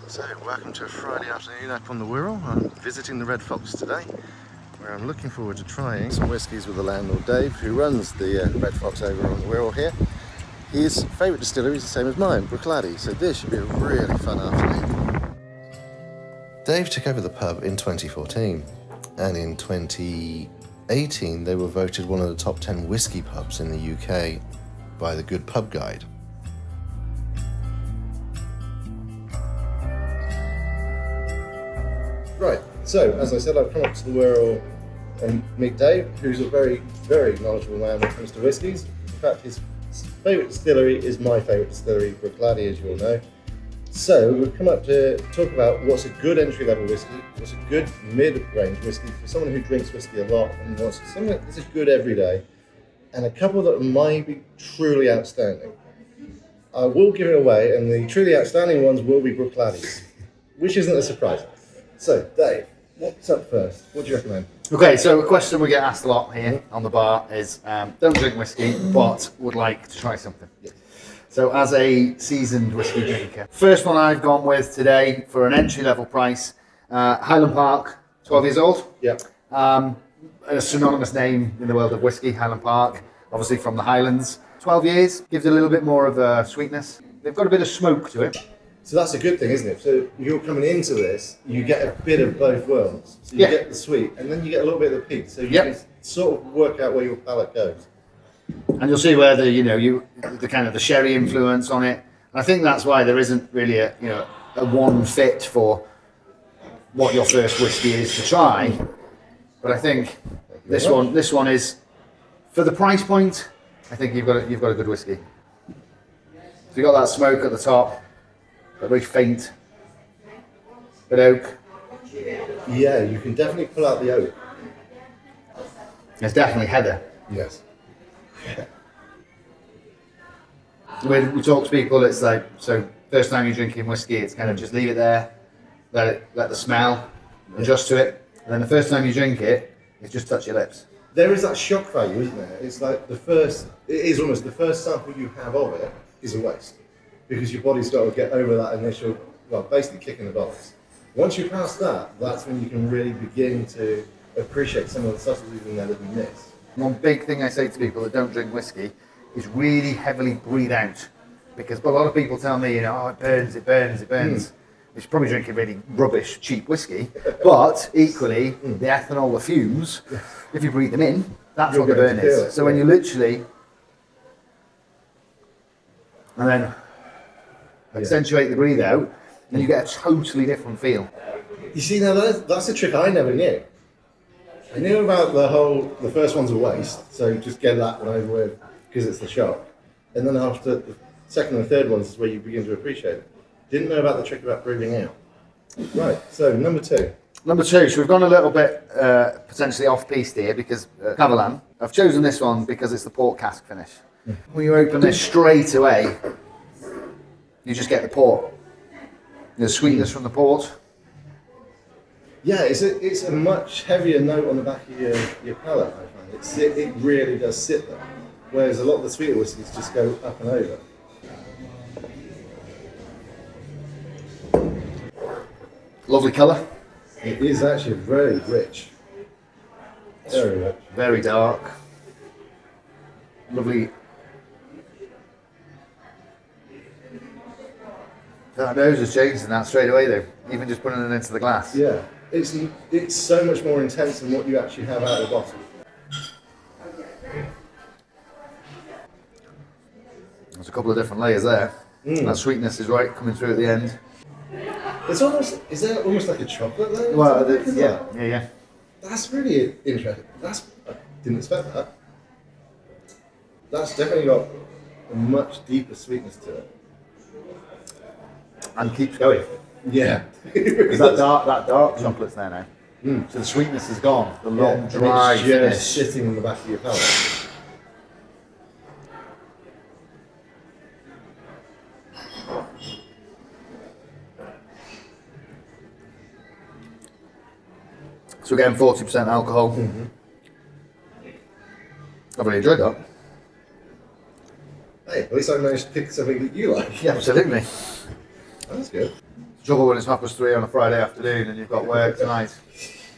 So, welcome to a Friday afternoon up on the Wirral. I'm visiting the Red Fox today, where I'm looking forward to trying some whiskies with the landlord Dave, who runs the Red Fox over on the Wirral here. His favourite distillery is the same as mine, Bruichladdich, so this should be a really fun afternoon. Dave took over the pub in 2014, and in 2018 they were voted one of the top 10 whisky pubs in the UK by the Good Pub Guide. Right, so as I said, I've come up to the Wirral and meet Dave, who's a very, very knowledgeable man when it comes to whiskies. In fact, his favourite distillery is my favourite distillery, Bruichladdich, as you all know. So we've come up to talk about what's a good entry-level whiskey, what's a good mid-range whiskey for someone who drinks whiskey a lot and wants something that's a good every day, and a couple that might be truly outstanding. I will give it away, and the truly outstanding ones will be Bruichladdich, which isn't a surprise. So, Dave, what's up first? What do you recommend? Okay, so a question we get asked a lot here on the bar is, don't drink whiskey, but would like to try something. Yes. So as a seasoned whiskey drinker, first one I've gone with today for an entry-level price, Highland Park, 12 years old. Yep. A synonymous name in the world of whiskey, Highland Park, obviously from the Highlands. 12 years, gives it a little bit more of a sweetness. They've got a bit of smoke to it. So that's a good thing, isn't it? So you're coming into this, you get a bit of both worlds. So you get the sweet, and then you get a little bit of the peat. So you can sort of work out where your palate goes. And you'll see where the kind of the sherry influence on it. And I think that's why there isn't really a one fit for what your first whiskey is to try. But I think this one is, for the price point, I think you've got a good whiskey. So you've got that smoke at the top. Very faint, but oak. Yeah, you can definitely pull out the oak. It's definitely heather. Yes. When we talk to people, it's like, so first time you're drinking whiskey, it's kind of just leave it there, let the smell adjust to it. And then the first time you drink it, it's just touch your lips. There is that shock value, isn't there? It's like it is almost the first sample you have of it is a waste. Because your body's got to get over that initial, basically kicking the box. Once you pass that, that's when you can really begin to appreciate some of the subtleties in there that we miss. One big thing I say to people that don't drink whiskey is really heavily breathe out. Because a lot of people tell me, it burns. You should probably drinking really rubbish, cheap whiskey. But equally, the ethanol, the fumes, if you breathe them in, that's what the burn is. So when you literally, and then accentuate the breathe out, and you get a totally different feel. You see, now that's a trick I never knew. I knew about the first one's a waste, so just get that one over with because it's the shock. And then after the second and third ones is where you begin to appreciate it. Didn't know about the trick about breathing out. Right, so number two. Number two, so we've gone a little bit potentially off-piste here because Cavalan. I've chosen this one because it's the port cask finish. When you open this straight away, you just get the port. The sweetness from the port. Yeah, it's a much heavier note on the back of your palate, I find. It really does sit there. Whereas a lot of the sweeter whiskies just go up and over. Lovely colour. It is actually very rich. Very rich. Very dark. Lovely. That nose is changing that straight away though, even just putting it into the glass. Yeah, it's so much more intense than what you actually have out of the bottle. There's a couple of different layers there. That sweetness is right coming through at the end. Is there almost like a chocolate layer? Well, yeah. That's really interesting. I didn't expect that. That's definitely got a much deeper sweetness to it. And keeps going. Yeah. Because that dark chocolate's there now. So the sweetness is gone. The long, dry it's finish. just sitting in the back of your palate. So we're getting 40% alcohol. I've really enjoyed that. Hey, at least I managed to pick something that you like. Yeah, absolutely. That's good. Trouble when it's 3:30 on a Friday afternoon and you've got work tonight.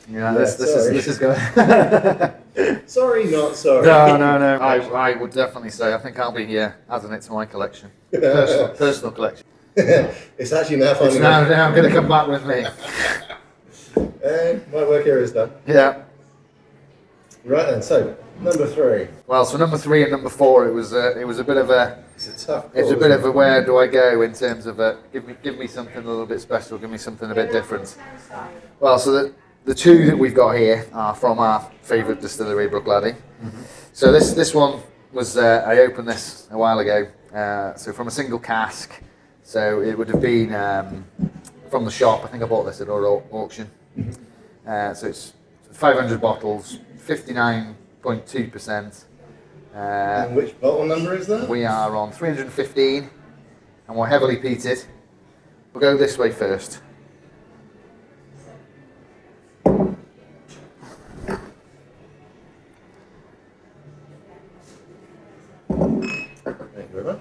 You know, this is going. Sorry, not sorry. No. I would definitely say I think I'll be adding it to my collection, personal collection. It's actually now finding. It's now going to come back with me. My work here is done. Yeah. Right then, so number 3. Well, so number 3 and number 4, it was a bit of a. It's a tough call. It's a bit of a where do I go in terms of give me something a little bit special, give me something a bit different. Well, so the 2 that we've got here are from our favourite distillery, Bruichladdich. Mm-hmm. So this one was I opened this a while ago. So from a single cask. So it would have been from the shop. I think I bought this at our auction. So it's 500 bottles, 59.2%. And which bottle number is that? We are on 315 and we're heavily peated. We'll go this way first. Thank you very much.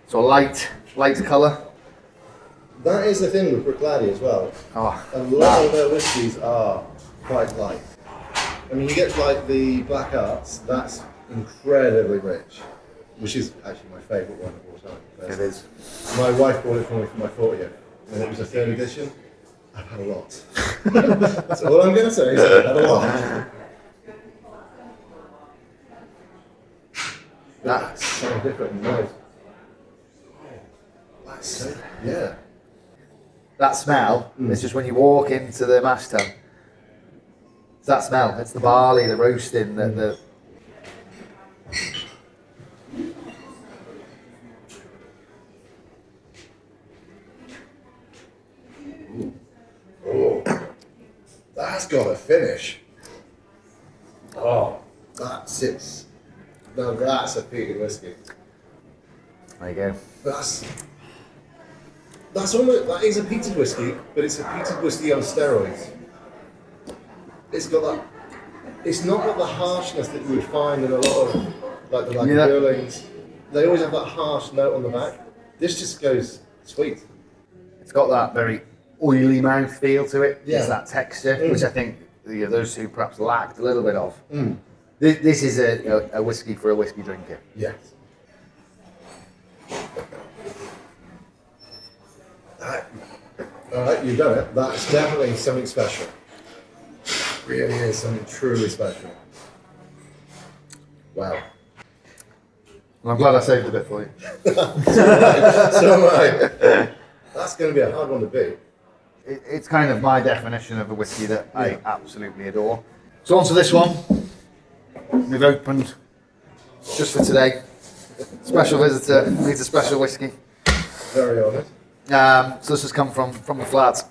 So light colour. That is the thing with Bruichladdich as well. Oh, A lot of their whiskies are quite light. I mean, you get like the Black Arts, that's incredibly rich, which is actually my favourite one of all time. it is. My wife bought it for me for my 40th, and it was a 3rd edition. I've had a lot. That's all I'm going to say is I've had a lot. That's so different and nice. That's so, yeah. That smell, it's just when you walk into the mash tun. It's that smell. It's the barley, the roasting, the That's got a finish. Oh, that sits. No, that's a peated whiskey. There you go. That's almost, that is a peated whiskey, but it's a peated whiskey on steroids. It's got that. It's not got the harshness that you would find in a lot of like the Lagavulins. They always have that harsh note on the back. This just goes sweet. It's got that very oily mouth feel to it. Yeah. It's that texture, which I think those two perhaps lacked a little bit of. This is a whiskey for a whiskey drinker. Yes. Alright, you've done it. That's definitely something special. Really is something truly special. Wow. Well, I'm glad I saved a bit for you. So am I. That's going to be a hard one to beat. It's kind of my definition of a whiskey that I absolutely adore. So on to this one. We've opened just for today. Special visitor needs a special whiskey. Very honest. So this has come from the flat.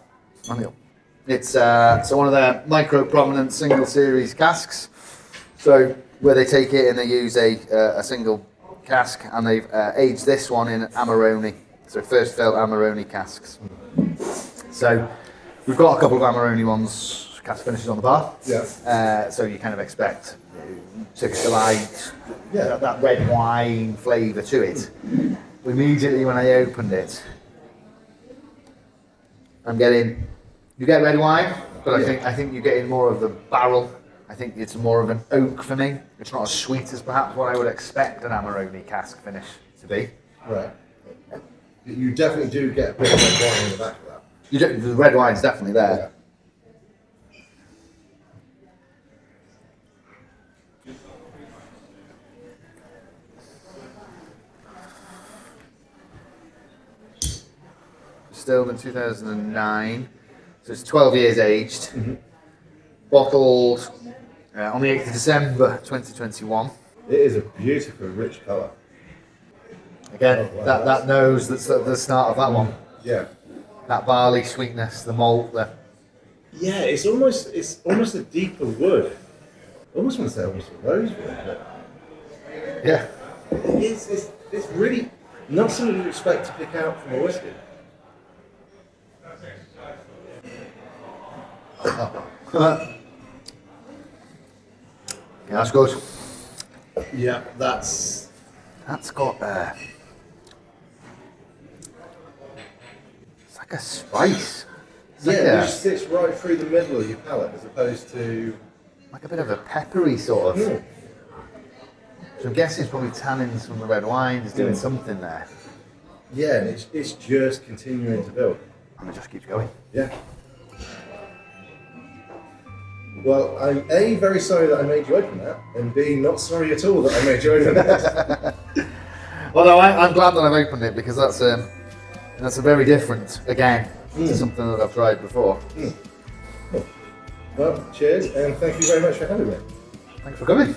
It's so one of their micro prominent single series casks. So where they take it and they use a single cask and they've aged this one in Amarone. So first fill Amarone casks. So we've got a couple of Amarone ones, cask finishes on the bar. Yeah. So you kind of expect Turkish delight, Yeah. that red wine flavour to it. Immediately when I opened it, you get red wine, but I think you're getting more of the barrel. I think it's more of an oak for me. It's not as sweet as perhaps what I would expect an Amarone cask finish to be. Right. You definitely do get a bit of red wine in the back of that. The red wine's definitely there. Distilled in 2009, so it's 12 years aged. Bottled on the 8th of December 2021. It is a beautiful, rich colour. Again, that nose that's at the start of that one. Yeah. That barley sweetness, the malt, Yeah, it's almost a deeper wood. I almost want to say almost a rosewood, but yeah. it's really not something you expect to pick out from a whiskey. Yeah, that's good. Yeah, that's got it's like like a spice. It's Yeah, like, which sits right through the middle of your palate as opposed to... like a bit of a peppery sort of. Mm. So I'm guessing it's probably tannins from the red wine is doing something there. Yeah, and it's just continuing to build. And it just keeps going. Yeah. Well, I'm A, very sorry that I made you open that, and B, not sorry at all that I made you open that. Well, no, I'm glad that I've opened it because that's a very different, again, to something that I've tried before. Cool. Well, cheers, and thank you very much for having me. Thanks for coming.